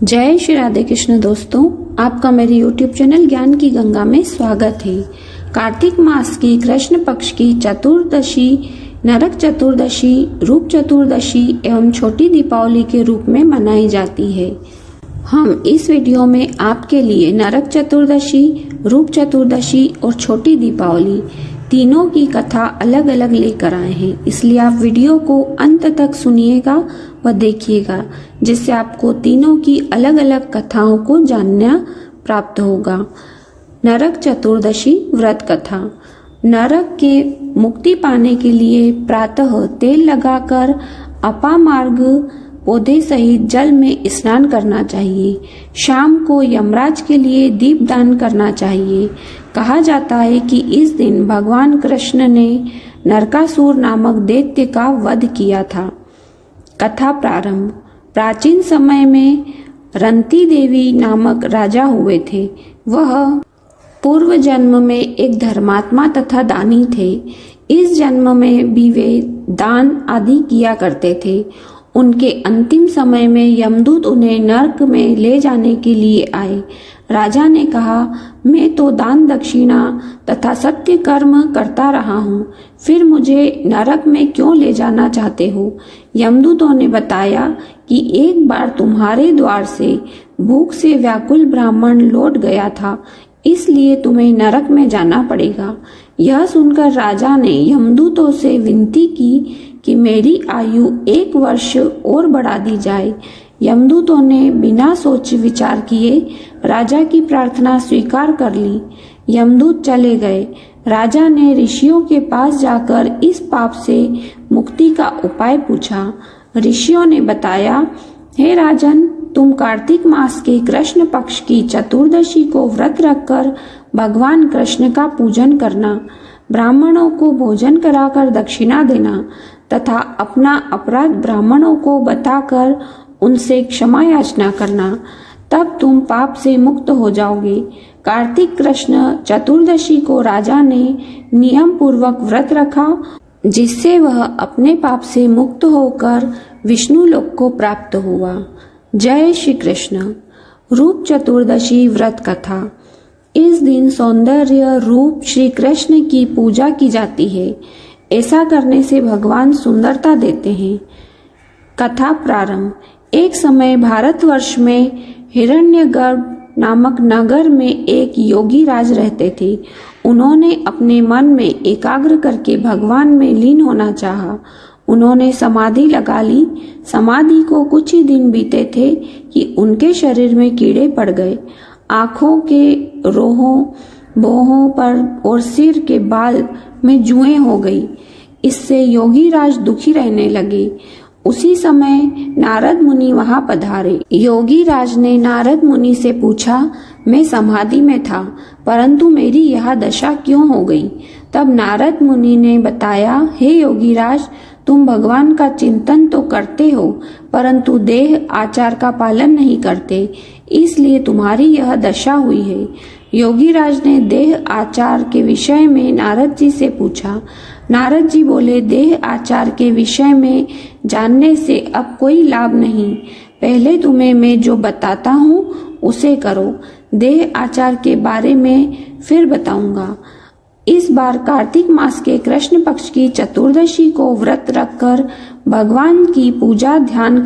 जय श्री राधे कृष्ण दोस्तों, आपका मेरे YouTube चैनल ज्ञान की गंगा में स्वागत है। कार्तिक मास की कृष्ण पक्ष की चतुर्दशी नरक चतुर्दशी, रूप चतुर्दशी एवं छोटी दीपावली के रूप में मनाई जाती है। हम इस वीडियो में आपके लिए नरक चतुर्दशी, रूप चतुर्दशी और छोटी दीपावली तीनों की कथा अलग अलग लेकर आए हैं, इसलिए आप वीडियो को अंत तक सुनिएगा व देखिएगा, जिससे आपको तीनों की अलग अलग कथाओं को जानना प्राप्त होगा। नरक चतुर्दशी व्रत कथा। नरक के मुक्ति पाने के लिए प्रातः तेल लगाकर अपामार्ग पौधे सहित जल में स्नान करना चाहिए। शाम को यमराज के लिए दीप दान करना चाहिए। कहा जाता है कि इस दिन भगवान कृष्ण ने नरकासुर नामक दैत्य का वध किया था। कथा प्रारंभ। प्राचीन समय में रंती देवी नामक राजा हुए थे। वह पूर्व जन्म में एक धर्मात्मा तथा दानी थे। इस जन्म में भी वे दान आदि किया करते थे। उनके अंतिम समय में यमदूत उन्हें नरक में ले जाने के लिए आए। राजा ने कहा, मैं तो दान दक्षिणा तथा सत्य कर्म करता रहा हूँ, फिर मुझे नरक में क्यों ले जाना चाहते हो? यमदूतों ने बताया कि एक बार तुम्हारे द्वार से भूख से व्याकुल ब्राह्मण लौट गया था, इसलिए तुम्हें नरक में जाना पड़ेगा। यह सुनकर राजा ने यमदूतों से विनती की कि मेरी आयु 1 वर्ष और बढ़ा दी जाए। यमदूतों ने बिना सोच विचार किए राजा की प्रार्थना स्वीकार कर ली। यमदूत चले गए। राजा ने ऋषियों के पास जाकर इस पाप से मुक्ति का उपाय पूछा। ऋषियों ने बताया, हे राजन, तुम कार्तिक मास के कृष्ण पक्ष की चतुर्दशी को व्रत रखकर भगवान कृष्ण का पूजन करना, ब्राह्मणों को भोजन कराकर दक्षिणा देना तथा अपना अपराध ब्राह्मणों को बताकर उनसे क्षमा याचना करना, तब तुम पाप से मुक्त हो जाओगे। कार्तिक कृष्ण चतुर्दशी को राजा ने नियम पूर्वक व्रत रखा, जिससे वह अपने पाप से मुक्त होकर विष्णु लोक को प्राप्त हुआ। जय श्री कृष्ण। रूप चतुर्दशी व्रत कथा। इस दिन सौंदर्य रूप श्री कृष्ण की पूजा की जाती है। ऐसा करने से भगवान सुंदरता देते हैं। कथा प्रारंभ। एक समय भारतवर्ष में हिरण्यगर्भ नामक नगर में एक योगी राज रहते थे। उन्होंने अपने मन में एकाग्र करके भगवान में लीन होना चाहा। उन्होंने समाधि लगा ली। समाधि को कुछ ही दिन बीते थे कि उनके शरीर में कीड़े पड़ गए। आंखों के रोहों बोहों पर और सिर के बाल में जुएं हो गई। इससे योगी राज दुखी रहने लगे। उसी समय नारद मुनि वहां पधारे। योगी राज ने नारद मुनि से पूछा, मैं समाधि में था, परंतु मेरी यह दशा क्यों हो गई? तब नारद मुनि ने बताया, हे योगी राज, तुम भगवान का चिंतन तो करते हो, परंतु देह आचार का पालन नहीं करते, इसलिए तुम्हारी यह दशा हुई है। योगी राज ने देह आचार के विषय में नारद जी से पूछा। नारद जी बोले, देह आचार के विषय में जानने से अब कोई लाभ नहीं। पहले तुम्हें मैं जो बताता हूँ उसे करो। देह आचार के बारे में फिर बताऊंगा। इस बार कार्तिक मास के कृष्ण पक्ष की चतुर्दशी को व्रत रखकर भगवान की पूजा ध्यान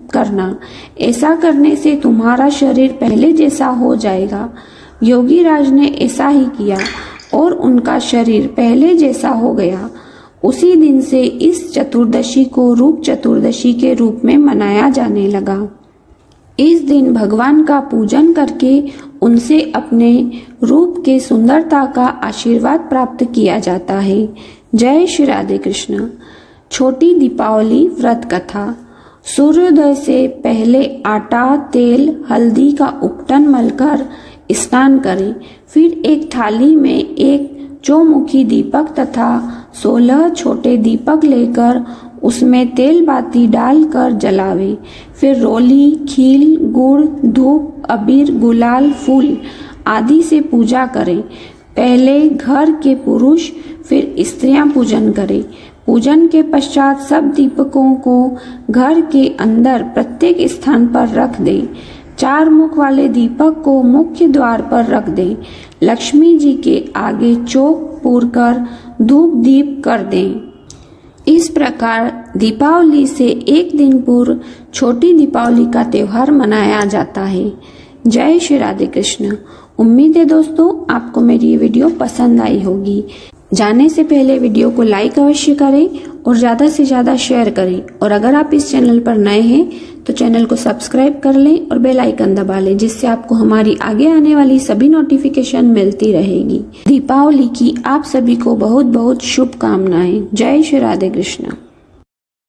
करना। ऐसा करने से तुम्हारा शरीर पहले जैसा हो जाएगा। योगी राज ने ऐसा ही किया और उनका शरीर पहले जैसा हो गया। उसी दिन से इस चतुर्दशी को रूप चतुर्दशी के रूप में मनाया जाने लगा। इस दिन भगवान का पूजन करके उनसे अपने रूप के सुंदरता का आशीर्वाद प्राप्त किया जाता है। जय श्री राधे कृष्ण। छोटी दीपावली व्रत कथा। सूर्योदय से पहले आटा, तेल, हल्दी का उपटन मलकर स्नान करें। फिर एक थाली में एक चौमुखी दीपक तथा 16 छोटे दीपक लेकर उसमें तेल बाती डालकर जलावे। फिर रोली, खील, गुड़, धूप, अबीर, गुलाल, फूल आदि से पूजा करें। पहले घर के पुरुष, फिर स्त्रियां पूजन करें। पूजन के पश्चात सब दीपकों को घर के अंदर प्रत्येक स्थान पर रख दें। 4 मुख वाले दीपक को मुख्य द्वार पर रख दें। लक्ष्मी जी के आगे चौक पूरकर धूप दीप कर दें। इस प्रकार दीपावली से एक दिन पूर्व छोटी दीपावली का त्योहार मनाया जाता है। जय श्री राधे कृष्ण। उम्मीद है दोस्तों आपको मेरी ये वीडियो पसंद आई होगी। जाने से पहले वीडियो को लाइक अवश्य करें और ज्यादा से ज्यादा शेयर करें, और अगर आप इस चैनल पर नए हैं तो चैनल को सब्सक्राइब कर लें और बेल आइकन दबा लें, जिससे आपको हमारी आगे आने वाली सभी नोटिफिकेशन मिलती रहेगी। दीपावली की आप सभी को बहुत बहुत शुभकामनाएं। जय श्री राधे कृष्ण।